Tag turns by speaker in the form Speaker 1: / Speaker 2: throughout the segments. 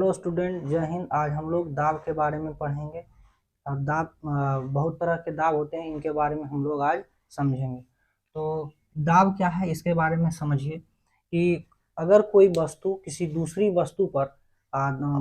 Speaker 1: Hello student, जय हिंद। आज हम लोग दाब के बारे में पढ़ेंगे और दाब बहुत तरह के दाब होते हैं, इनके बारे में हम लोग आज समझेंगे। तो दाब क्या है इसके बारे में समझिए कि अगर कोई वस्तु किसी दूसरी वस्तु पर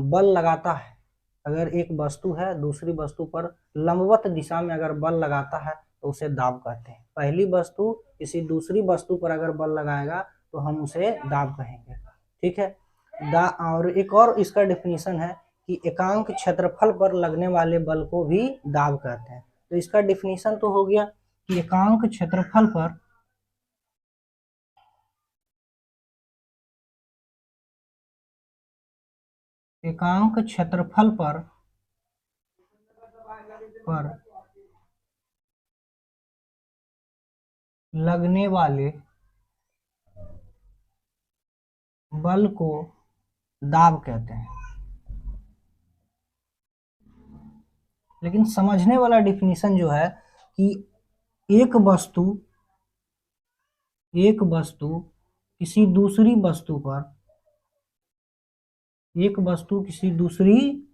Speaker 1: बल लगाता है, अगर एक वस्तु है दूसरी वस्तु पर लंबवत दिशा में अगर बल लगाता है तो उसे दाब कहते हैं। पहली वस्तु किसी दूसरी वस्तु पर अगर बल लगाएगा तो हम उसे दाब कहेंगे, ठीक है। और एक और इसका डेफिनेशन है कि एकांक क्षेत्रफल पर लगने वाले बल को भी दाब कहते हैं। तो इसका डेफिनेशन तो हो गया कि एकांक क्षेत्रफल पर लगने वाले बल को दाब कहते हैं। लेकिन समझने वाला डेफिनेशन जो है कि एक वस्तु किसी दूसरी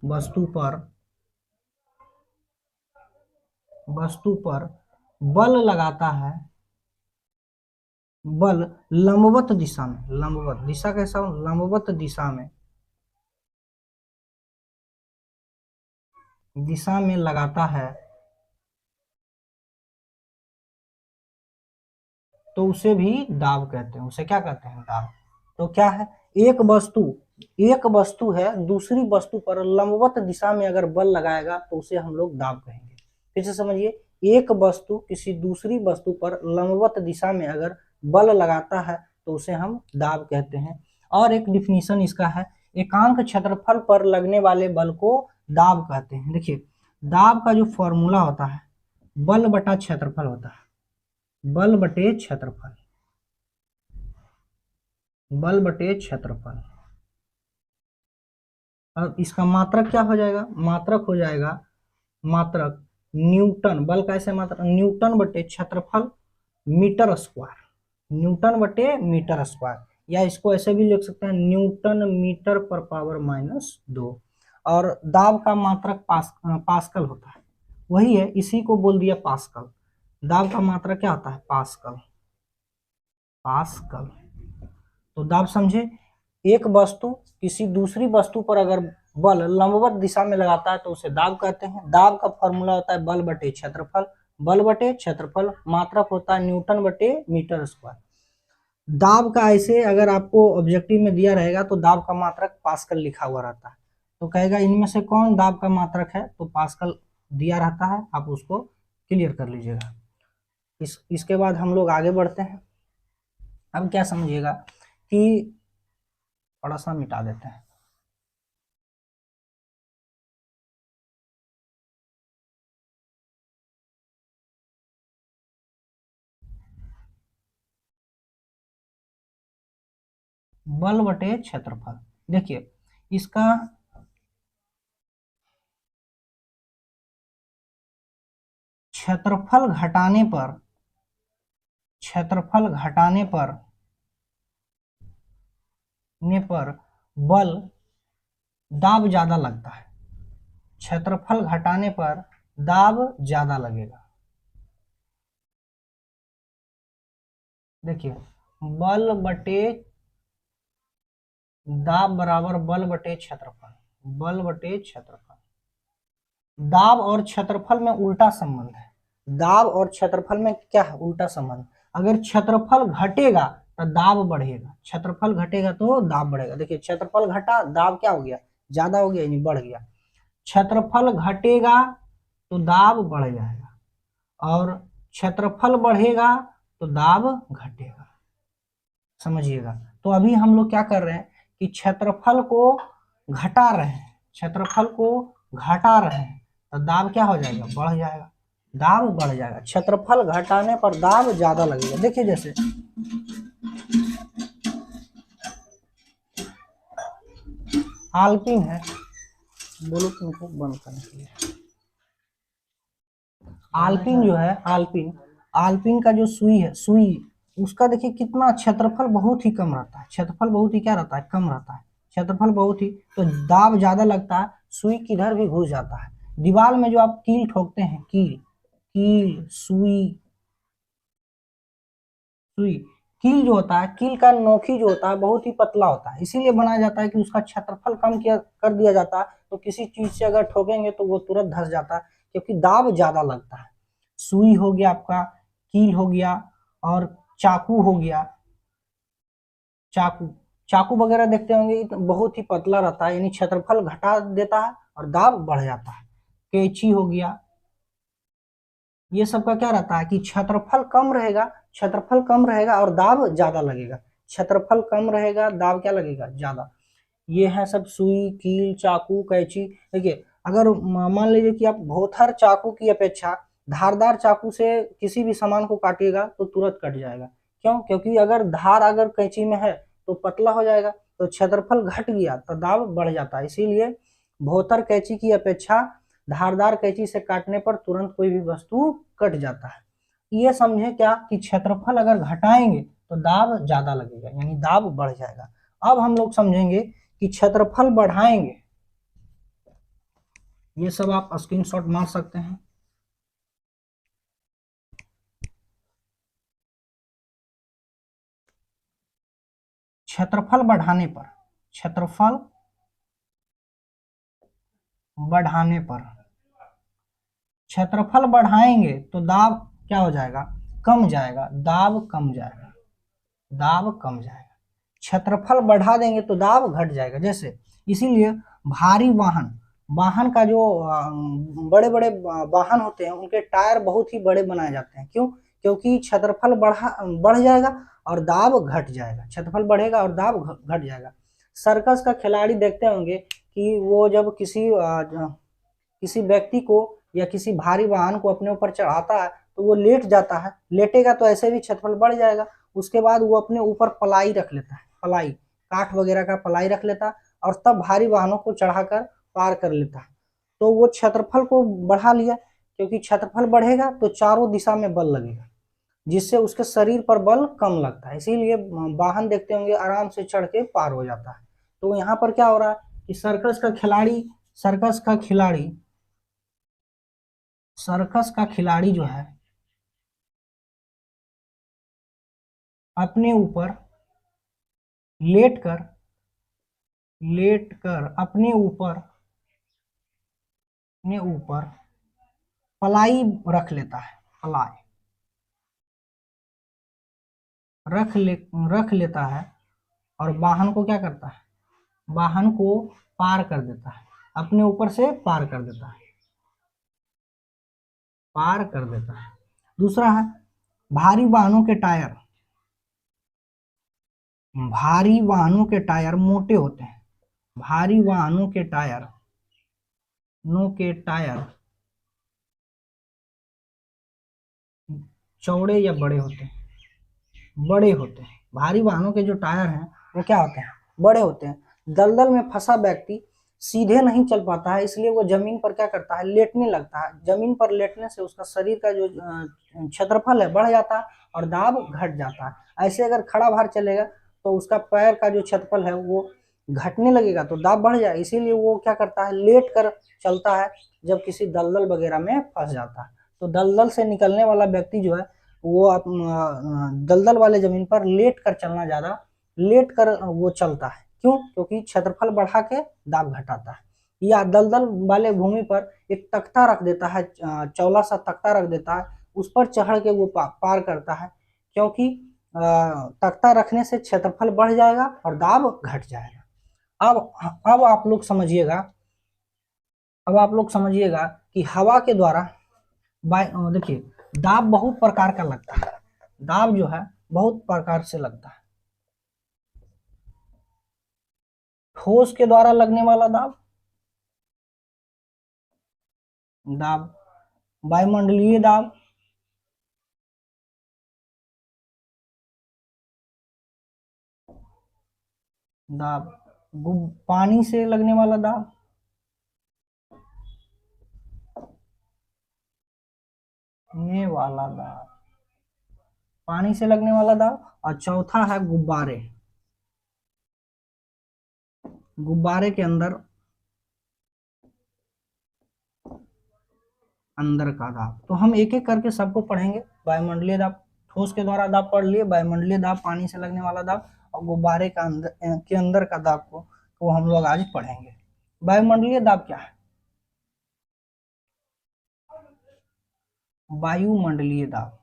Speaker 1: वस्तु पर बल लगाता है, बल लंबवत दिशा में, लंबवत दिशा कैसा हो, लंबवत दिशा में लगाता है तो उसे भी दाब कहते हैं। उसे क्या कहते हैं? दाब। तो क्या है, एक वस्तु है दूसरी वस्तु पर लंबवत दिशा में अगर बल लगाएगा तो उसे हम लोग दाब कहेंगे। फिर से समझिए, एक वस्तु किसी दूसरी वस्तु पर लंबवत दिशा में अगर बल लगाता है तो उसे हम दाब कहते हैं। और एक डिफिनीशन इसका है, एकांक क्षेत्रफल पर लगने वाले बल को दाब कहते हैं। देखिए, दाब का जो फॉर्मूला होता है बल बटा क्षेत्रफल होता है, बल बटे क्षेत्रफल। अब इसका मात्रक क्या हो जाएगा? मात्रक न्यूटन। बल का ऐसे मात्रक न्यूटन बटे क्षेत्रफल मीटर स्क्वायर, या इसको ऐसे भी लिख सकते हैं न्यूटन मीटर पर पावर -2। और दाब का मात्रक पास्कल होता है, वही है, इसी को बोल दिया पास्कल। दाब का मात्रक क्या होता है? पास्कल। तो दाब समझे, एक वस्तु किसी दूसरी वस्तु पर अगर बल लंबवत दिशा में लगाता है तो उसे दाब कहते हैं। दाब का फॉर्मूला होता है बल बटे क्षेत्रफल, मात्रक होता है न्यूटन बटे मीटर स्क्वायर। दाब का ऐसे अगर आपको ऑब्जेक्टिव में दिया रहेगा तो दाब का मात्रक पास्कल लिखा हुआ रहता है, तो कहेगा इनमें से कौन दाब का मात्रक है, तो पास्कल दिया रहता है, आप उसको क्लियर कर लीजिएगा। इसके बाद हम लोग आगे बढ़ते हैं। अब क्या समझिएगा कि थोड़ा सा मिटा देते हैं। बल बटे क्षेत्रफल, देखिए इसका क्षेत्रफल घटाने पर बल दाब ज्यादा लगता है। क्षेत्रफल घटाने पर दाब ज्यादा लगेगा। देखिए, बल बटे दाब बराबर बल बटे क्षेत्रफल। दाब और क्षेत्रफल में उल्टा संबंध है। दाब और क्षेत्रफल में क्या है? उल्टा संबंध। अगर क्षेत्रफल घटेगा तो दाब बढ़ेगा, क्षेत्रफल घटेगा तो दाब बढ़ेगा। देखिए, क्षेत्रफल घटा, दाब क्या हो गया? ज्यादा हो गया, यानी बढ़ गया। क्षेत्रफल घटेगा तो दाब बढ़ जाएगा, और क्षेत्रफल बढ़ेगा तो दाब घटेगा। समझिएगा। तो अभी हम लोग क्या कर रहे हैं कि क्षेत्रफल को घटा रहे हैं, तो दाब क्या हो जाएगा? बढ़ जाएगा, दाब बढ़ जाएगा। क्षेत्रफल घटाने पर दाब ज्यादा लगेगा। देखिए, जैसे आल्पिन है, बोलो तुमको बंद करने के लिए। आल्पिन जो है, आल्पिन का जो सुई उसका देखिए कितना क्षेत्रफल बहुत ही कम रहता है। क्षेत्रफल बहुत ही क्या रहता है? कम रहता है। क्षेत्रफल बहुत ही, तो दाब ज्यादा लगता है, सुई किधर भी घुस जाता है। दीवार में जो आप कील ठोकते हैं, कील, कील, सुई, सुई, कील जो होता है, कील का नोखी जो होता है बहुत ही पतला होता है, इसीलिए बनाया जाता है कि उसका क्षेत्रफल कम किया कर दिया जाता है, तो किसी चीज से अगर ठोकेंगे तो वो तुरंत धंस जाता है, क्योंकि दाब ज्यादा लगता है। सुई हो गया आपका, कील हो गया, और चाकू हो गया, चाकू, चाकू वगैरह देखते होंगे, बहुत ही पतला रहता है, यानी क्षेत्रफल घटा देता है और दाब बढ़ जाता है। कैंची हो गया, ये सब का क्या रहता है कि क्षेत्रफल कम रहेगा, क्षेत्रफल कम रहेगा और दाब ज्यादा लगेगा, क्षेत्रफल कम रहेगा, दाब क्या लगेगा, ज्यादा। ये है सब सुई, कील, चाकू, कैंची। देखिए, अगर मान लीजिए कि आप भोथर चाकू की अपेक्षा धारदार चाकू से किसी भी सामान को काटिएगा तो तुरंत कट जाएगा। क्यों? क्योंकि अगर धार अगर कैंची में है तो पतला हो जाएगा, तो क्षेत्रफल घट गया तो दाब बढ़ जाता है, इसीलिए भोथर कैंची की अपेक्षा धारदार कैंची से काटने पर तुरंत कोई भी वस्तु कट जाता है। ये समझे क्या कि क्षेत्रफल अगर घटाएंगे तो दाब ज्यादा लगेगा, यानी दाब बढ़ जाएगा। अब हम लोग समझेंगे कि क्षेत्रफल बढ़ाएंगे, ये सब आप स्क्रीनशॉट मार सकते हैं। क्षेत्रफल बढ़ाने पर, क्षेत्रफल बढ़ाने पर, क्षेत्रफल बढ़ाएंगे तो दाब क्या हो जाएगा, कम जाएगा, दाब कम जाएगा, दाब कम जाएगा। क्षेत्रफल बढ़ा देंगे तो दाब घट जाएगा। जैसे इसीलिए भारी वाहन, वाहन का जो बड़े बड़े वाहन होते हैं उनके टायर बहुत ही बड़े बनाए जाते हैं। क्यों? क्योंकि क्षेत्रफल बढ़ जाएगा और दाब घट जाएगा, क्षेत्रफल बढ़ेगा और दाब घट जाएगा। सर्कस का खिलाड़ी देखते होंगे कि वो जब किसी व्यक्ति को या किसी भारी वाहन को अपने ऊपर चढ़ाता है तो वो लेट जाता है, लेटेगा तो ऐसे भी क्षेत्रफल बढ़ जाएगा। उसके बाद वो अपने ऊपर पलाई रख लेता है, पलाई, काठ वगैरह का पलाई रख लेता है, और तब भारी वाहनों को चढ़ाकर पार कर लेता है। तो वो क्षेत्रफल को बढ़ा लिया, क्योंकि क्षेत्रफल बढ़ेगा तो चारों दिशा में बल लगेगा, जिससे उसके शरीर पर बल कम लगता है, इसीलिए वाहन देखते होंगे आराम से चढ़ के पार हो जाता है। तो यहाँ पर क्या हो रहा है कि सर्कस का खिलाड़ी, सर्कस का खिलाड़ी जो है अपने ऊपर लेटकर, अपने ऊपर, अपने ऊपर पलाई रख लेता है, पलाई रख लेता है, और वाहन को क्या करता है, वाहन को पार कर देता है, अपने ऊपर से पार कर देता है, पार कर देता है। दूसरा है भारी वाहनों के टायर, भारी वाहनों के टायर मोटे होते हैं, भारी वाहनों के टायर, नो के टायर चौड़े या बड़े होते हैं, बड़े होते हैं। भारी वाहनों के जो टायर हैं वो क्या होते हैं, बड़े होते हैं। दलदल में फंसा व्यक्ति सीधे नहीं चल पाता है, इसलिए वो जमीन पर क्या करता है, लेटने लगता है। जमीन पर लेटने से उसका शरीर का जो क्षेत्रफल है बढ़ जाता है और दाब घट जाता है। ऐसे अगर खड़ा भार चलेगा तो उसका पैर का जो क्षेत्रफल है वो घटने लगेगा तो दाब बढ़ जाए, इसीलिए वो क्या करता है, लेट कर चलता है जब किसी दलदल वगैरह में फंस जाता है। तो दलदल से निकलने वाला व्यक्ति जो है वो दलदल वाले जमीन पर लेट कर चलना, ज्यादा लेट कर वो चलता है। क्यों? क्योंकि क्षेत्रफल बढ़ा के दाब घटाता है। या दलदल वाले भूमि पर एक तख्ता रख देता है, चौला सा तख्ता रख देता है, उस पर चढ़ के वो पार करता है, क्योंकि तख्ता रखने से क्षेत्रफल बढ़ जाएगा और दाब घट जाएगा। अब आप लोग समझिएगा, अब आप लोग समझिएगा कि हवा के द्वारा देखिए, दाब बहुत प्रकार का लगता है, दाब जो है बहुत प्रकार से लगता है। ठोस के द्वारा लगने वाला दाब, दाब वायुमंडलीय दाब, दाब पानी से लगने वाला दाब, ने वाला दाब, पानी से लगने वाला दाब। और चौथा है गुब्बारे, गुब्बारे के अंदर अंदर का दाब। तो हम एक एक करके सबको पढ़ेंगे। वायुमंडलीय दाब, ठोस के द्वारा दाब पढ़ लिए, वायुमंडलीय दाब पानी से लगने वाला दाब, और गुब्बारे का अंदर का दाब को तो हम लोग आज पढ़ेंगे। वायुमंडलीय दाब क्या है? वायुमंडलीय दाब,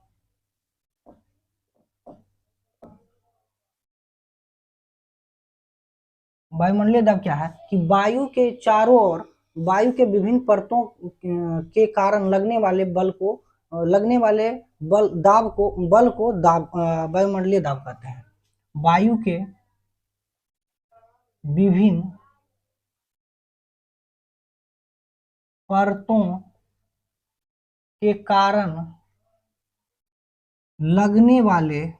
Speaker 1: वायुमंडलीय दाब क्या है कि वायु के चारों ओर, वायु के विभिन्न परतों के कारण लगने वाले बल को, दाब वायुमंडलीय दाब कहते हैं। वायु के विभिन्न परतों के कारण लगने वाले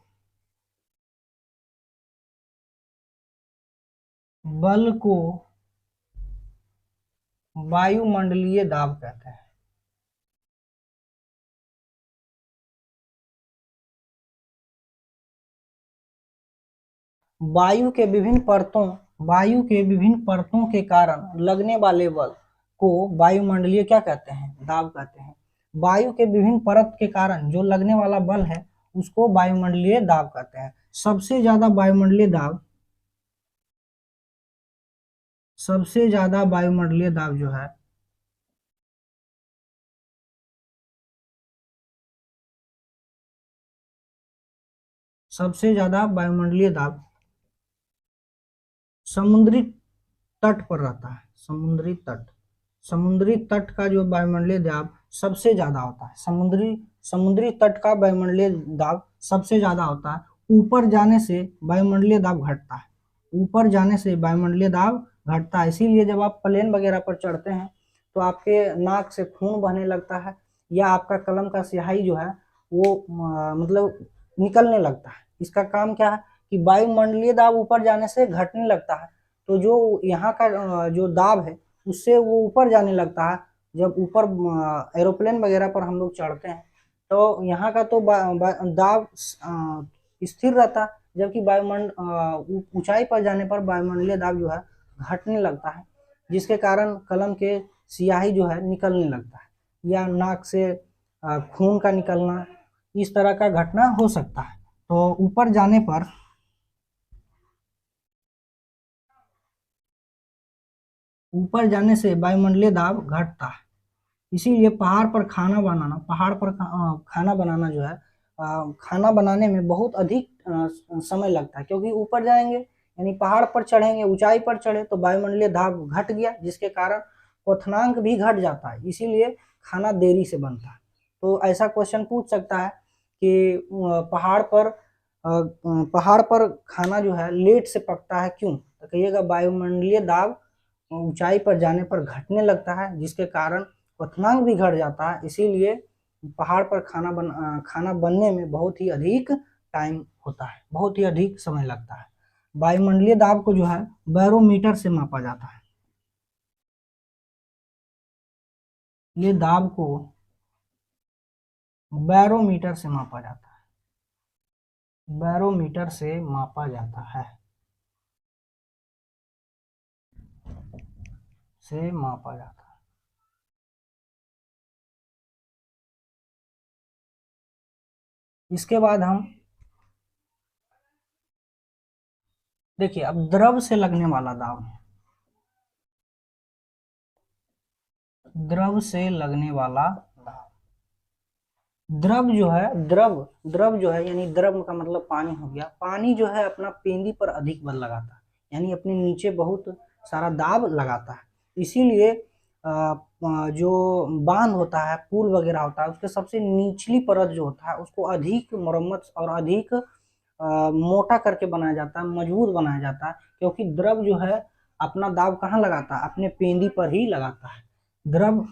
Speaker 1: बल को वायुमंडलीय दाब कहते हैं। वायु के विभिन्न परतों के कारण लगने वाले बल को वायुमंडलीय क्या कहते हैं? दाब कहते हैं। वायु के विभिन्न परत के कारण जो लगने वाला बल है उसको वायुमंडलीय दाब कहते हैं। सबसे ज्यादा वायुमंडलीय दाब जो है सबसे ज्यादा वायुमंडलीय दाब समुद्री तट पर रहता है। समुद्री तट का जो वायुमंडलीय दाब सबसे ज्यादा होता है। समुद्री तट का वायुमंडलीय दाब सबसे ज्यादा होता है। ऊपर जाने से वायुमंडलीय दाब घटता है। इसीलिए जब आप प्लेन वगैरह पर चढ़ते हैं तो आपके नाक से खून बहने लगता है, या आपका कलम का स्याही जो है वो मतलब निकलने लगता है। इसका काम क्या है कि वायुमंडलीय दाब ऊपर जाने से घटने लगता है। तो जो यहाँ का जो दाब है उससे वो ऊपर जाने लगता है। जब ऊपर एरोप्लेन वगैरह पर हम लोग चढ़ते हैं तो यहाँ का तो दाब स्थिर रहता है, जबकि ऊंचाई पर जाने पर वायुमंडलीय दाब जो है घटने लगता है, जिसके कारण कलम के स्याही जो है निकलने लगता है, या नाक से खून का निकलना, इस तरह का घटना हो सकता है। तो ऊपर जाने से वायुमंडलीय दाब घटता है। इसीलिए पहाड़ पर खाना बनाना जो है, खाना बनाने में बहुत अधिक समय लगता है, क्योंकि ऊपर जाएंगे यानी पहाड़ पर चढ़ेंगे, ऊंचाई पर चढ़े तो वायुमंडलीय दाब घट गया, जिसके कारण क्वथनांक भी घट जाता है, इसीलिए खाना देरी से बनता है। तो ऐसा क्वेश्चन पूछ सकता है कि पहाड़ पर खाना जो है लेट से पकता है, क्यों? तो कहिएगा वायुमंडलीय दाब ऊंचाई पर जाने पर घटने लगता है, जिसके कारण क्वथनांक भी घट जाता है, इसीलिए पहाड़ पर खाना बनने में बहुत ही अधिक टाइम होता है, बहुत ही अधिक समय लगता है। वायुमंडलीय दाब को जो है बैरोमीटर से मापा जाता है। ये दाब को बैरोमीटर से मापा जाता है। बैरोमीटर से मापा जाता है। इसके बाद हम देखिए, अब द्रव से लगने वाला दाब, द्रव से लगने वाला दाब। द्रव जो है यानी द्रव का मतलब पानी हो गया। पानी जो है अपना पेंदी पर अधिक बल लगाता है, यानी अपने नीचे बहुत सारा दाब लगाता है। इसीलिए जो बांध होता है, पुल वगैरह होता है, उसके सबसे निचली परत जो होता है उसको अधिक मरम्मत और अधिक मोटा करके बनाया जाता है, मजबूत बनाया जाता है, क्योंकि द्रव जो है अपना दाब कहाँ लगाता है? अपने पेंदी पर ही लगाता है। द्रव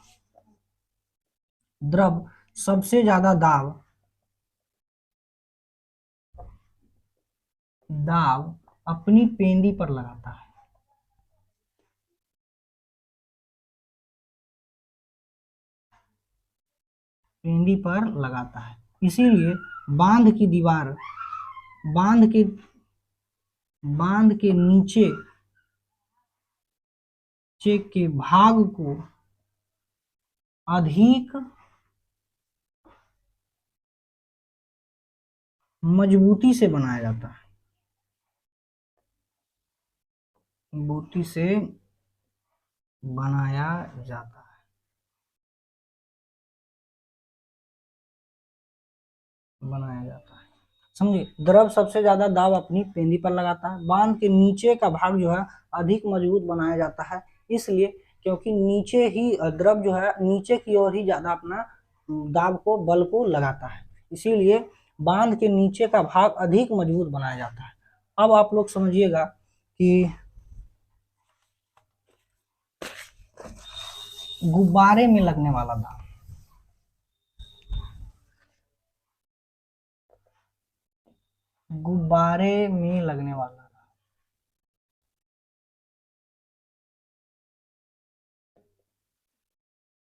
Speaker 1: द्रव सबसे ज्यादा दाब अपनी पेंदी पर लगाता है। पेंदी पर लगाता है। इसीलिए बांध की दीवार, बांध के नीचे नीचे के भाग को अधिक मजबूती से बनाया जाता है, मजबूती से बनाया जाता है, बनाया जाता है। समझे, द्रव सबसे ज्यादा दाब अपनी पेंदी पर लगाता है। बांध के नीचे का भाग जो है अधिक मजबूत बनाया जाता है, इसलिए क्योंकि नीचे ही द्रव जो है नीचे की ओर ही ज्यादा अपना दाब को, बल को लगाता है, इसीलिए बांध के नीचे का भाग अधिक मजबूत बनाया जाता है। अब आप लोग समझिएगा कि गुब्बारे में लगने वाला दाब, गुब्बारे में लगने वाला,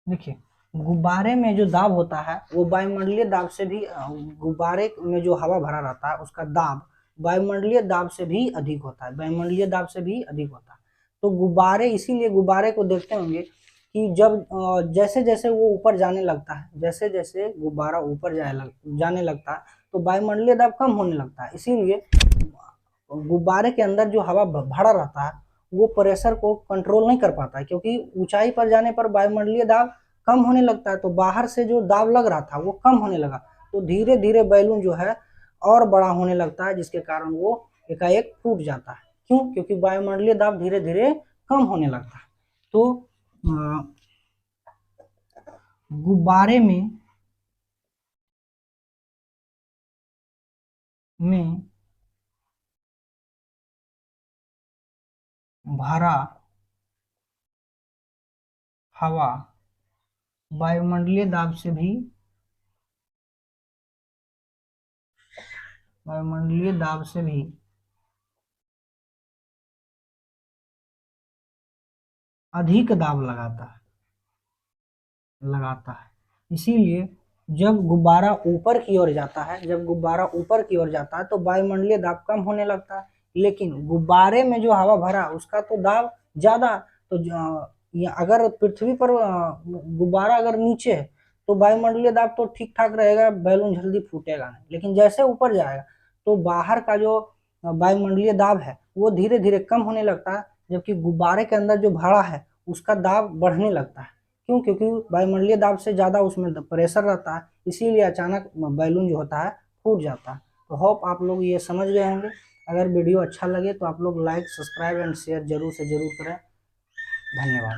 Speaker 1: देखिए गुब्बारे में जो दाब होता है वो वायुमंडलीय दाब से भी, गुब्बारे में जो हवा भरा रहता है उसका दाब वायुमंडलीय दाब से भी अधिक होता है, वायुमंडलीय दाब से भी अधिक होता है। तो गुब्बारे, इसीलिए गुब्बारे को देखते होंगे कि जब जैसे जैसे वो ऊपर जाने लगता है, जैसे जैसे गुब्बारा ऊपर जाने लगता है तो वायुमंडलीय दाब कम होने लगता है, इसीलिए गुब्बारे के अंदर जो हवा भरा रहता है वो प्रेशर को कंट्रोल नहीं कर पाता है, क्योंकि ऊंचाई पर जाने पर वायुमंडलीय दाब कम होने लगता है, तो बाहर से जो दाब लग रहा था वो कम होने लगा, तो धीरे धीरे बैलून जो है और बड़ा होने लगता है, जिसके कारण वो एकाएक फूट जाता है। क्यों? क्योंकि वायुमंडलीय दाब धीरे धीरे कम होने लगता है। तो गुब्बारे में भरा हवा वायुमंडलीय दाब से भी, वायुमंडलीय दाब से भी अधिक दाब लगाता है। इसीलिए जब गुब्बारा ऊपर की ओर जाता है, जब गुब्बारा ऊपर की ओर जाता है तो वायुमंडलीय दाब कम होने लगता है, लेकिन गुब्बारे में जो हवा भरा उसका तो दाब ज्यादा, तो अगर पृथ्वी पर गुब्बारा अगर नीचे है तो वायुमंडलीय दाब तो ठीक ठाक रहेगा, बैलून जल्दी फूटेगा नहीं, लेकिन जैसे ऊपर जाएगा तो बाहर का जो वायुमंडलीय दाब है वो धीरे धीरे कम होने लगता है, जबकि गुब्बारे के अंदर जो भरा है उसका दाब बढ़ने लगता है। क्यों? क्योंकि वायुमंडलीय दाब से ज्यादा उसमें प्रेशर रहता है, इसीलिए अचानक बैलून जो होता है फूट जाता है। तो होप आप लोग ये समझ गए होंगे। अगर वीडियो अच्छा लगे तो आप लोग लाइक, सब्सक्राइब एंड शेयर जरूर से जरूर करें। धन्यवाद।